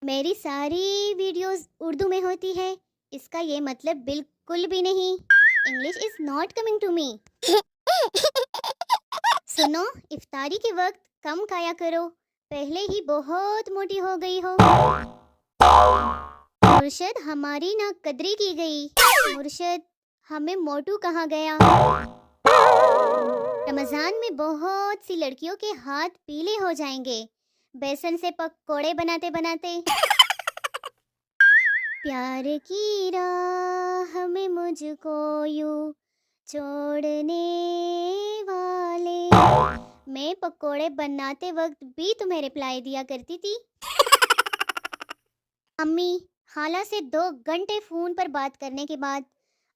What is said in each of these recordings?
میری ساری ویڈیوز اردو میں ہوتی ہے، اس کا یہ مطلب بالکل بھی نہیں English is not coming to me. سنو، افطاری کے وقت کم کھایا کرو، پہلے ہی بہت موٹی ہو گئی ہو۔ مرشد ہماری نا قدری کی گئی، مرشد ہمیں موٹو کہا گیا۔ رمضان میں بہت سی لڑکیوں کے ہاتھ پیلے ہو جائیں گے بیسن سے پکوڑے بناتے بناتے۔ پیار کی راہ میں مجھ کو یوں چھوڑنے والے، میں پکوڑے بناتے وقت بھی تمہیں رپلائی دیا کرتی تھی۔ امی خالہ سے 2 گھنٹے فون پر بات کرنے کے بعد،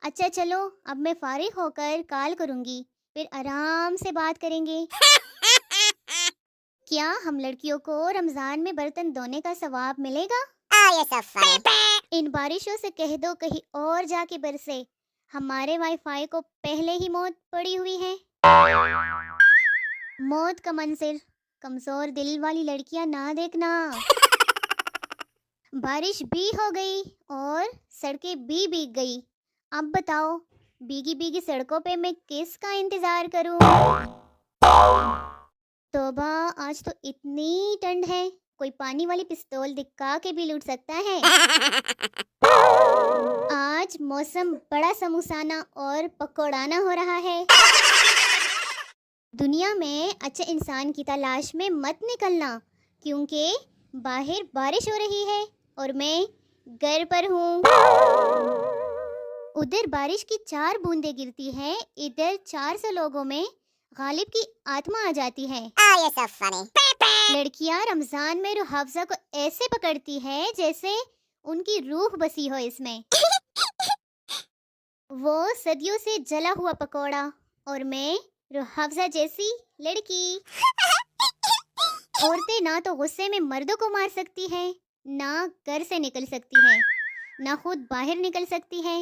اچھا چلو اب میں فارغ ہو کر کال کروں گی، پھر آرام سے بات کریں گے۔ کیا ہم لڑکیوں کو رمضان میں برتن دھونے کا ثواب ملے گا؟ ان بارشوں سے کہہ دو کہیں اور جا کے برسے، ہمارے وائی فائی کو پہلے ہی موت پڑی ہوئی ہے۔ موت کا منظر کمزور دل والی لڑکیاں نہ دیکھنا۔ بارش بھی ہو گئی اور سڑکیں بھی بھیگ گئی، اب بتاؤ بھیگی بھیگی سڑکوں پہ میں کس کا انتظار کروں؟ توبہ، آج تو اتنی ٹھنڈ ہے، کوئی پانی والی پستول دکھا کے بھی لوٹ سکتا ہے۔ آج موسم بڑا سموسانہ اور پکوڑانہ ہو رہا ہے۔ دنیا میں اچھے انسان کی تلاش میں مت نکلنا، کیونکہ باہر بارش ہو رہی ہے اور میں گھر پر ہوں۔ ادھر بارش کی 4 بوندیں گرتی ہیں، ادھر 400 لوگوں میں غالب کی آتما آ جاتی ہے۔ لڑکیاں رمضان میں روح افزا کو ایسے پکڑتی ہے جیسے ان کی روح بسی ہو اس میں۔ وہ صدیوں سے جلا ہوا پکوڑا اور میں روح افزا جیسی لڑکی۔ عورتیں نہ تو غصے میں مردوں کو مار سکتی ہے، نہ گھر سے نکل سکتی ہے، نہ خود باہر نکل سکتی ہے۔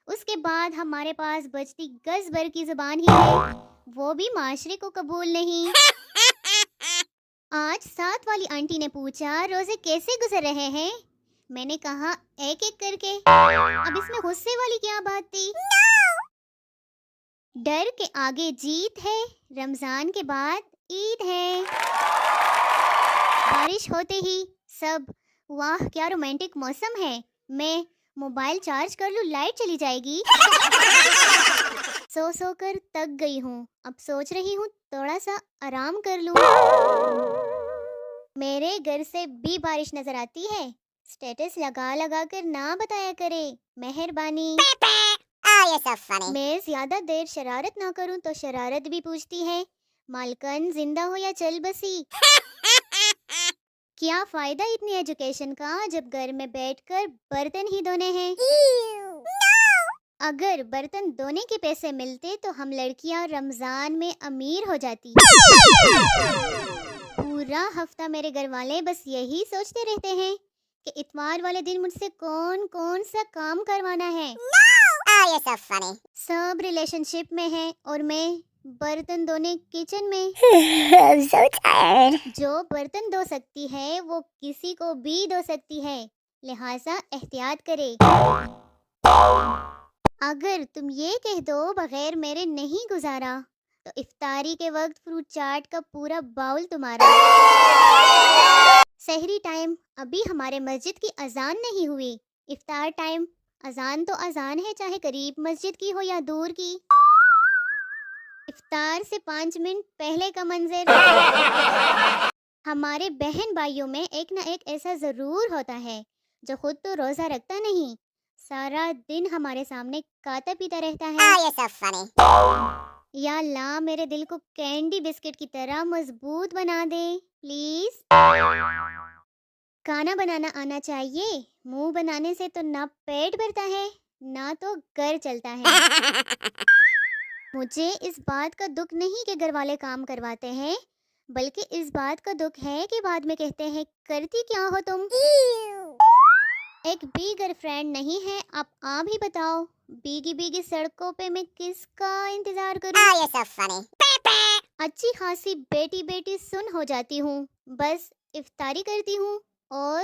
اس کے بعد ہمارے پاس بچتی گز بھر کی زبان ہی ہے، وہ بھی معاشرے کو قبول نہیں۔ آج ساتھ والی آنٹی نے پوچھا روزے کیسے گزر رہے ہیں؟ میں نے کہا ایک ایک کر کے۔ اب اس میں غصے والی کیا بات تھی؟ ڈر کے آگے جیت ہے، رمضان کے بعد عید ہے۔ بارش ہوتے ہی سب واہ کیا رومانٹک موسم ہے، میں موبائل چارج کر لوں لائٹ چلی جائے گی۔ سو سو کر تک گئی ہوں، اب سوچ رہی ہوں تھوڑا سا آرام کر لوں۔ میرے گھر سے بھی بارش نظر آتی ہے، سٹیٹس لگا لگا کر نہ بتایا کرے، مہربانی۔ میں زیادہ دیر شرارت نہ کروں تو شرارت بھی پوچھتی ہے، مالکن زندہ ہو یا چل بسی؟ کیا فائدہ اتنی ایجوکیشن کا جب گھر میں بیٹھ کر برتن ہی دھونے ہیں؟ اگر برتن دھونے کے پیسے ملتے تو ہم لڑکیاں رمضان میں امیر ہو جاتی۔ پورا ہفتہ میرے گھر والے بس یہی سوچتے رہتے ہیں کہ اتوار والے دن مجھ سے کون کون سا کام کروانا ہے۔ سب ریلیشن شپ میں ہیں اور میں برتن دھونے کچن میں۔ جو برتن دھو سکتی ہے وہ کسی کو بھی دھو سکتی ہے، لہٰذا احتیاط کرے۔ اگر تم یہ کہہ دو بغیر میرے نہیں گزارا تو افطاری کے وقت فروٹ چاٹ کا پورا باؤل تمہارا۔ سحری ٹائم ابھی ہمارے مسجد کی اذان نہیں ہوئی، افطار ٹائم اذان تو اذان ہے، چاہے قریب مسجد کی ہو یا دور کی۔ افطار سے 5 منٹ پہلے کا منظر۔ ہمارے بہن بھائیوں میں ایک نہ ایک ایسا ضرور ہوتا ہے جو خود تو روزہ رکھتا نہیں، سارا دن ہمارے سامنے کھاتا پیتا رہتا ہے۔ یا اللہ میرے دل کو کینڈی بسکٹ کی طرح مضبوط بنا دے پلیز۔ کھانا بنانا آنا چاہیے، منہ بنانے سے تو نہ پیٹ بھرتا ہے نہ تو گھر چلتا ہے۔ مجھے اس بات کا دکھ نہیں کہ گھر والے کام کرواتے ہیں، بلکہ اس بات کا دکھ ہے کہ بعد میں کہتے ہیں کرتی کیا ہو تم؟ ایک بھی گرل فرینڈ نہیں ہے، آپ ہی بتاؤ بھیگی بھیگی سڑکوں پہ میں کس کا انتظار کروں؟ اچھی خاصی بیٹی بیٹی سن ہو جاتی ہوں، بس افطاری کرتی ہوں اور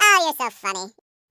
Oh, you're so funny.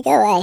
Go away.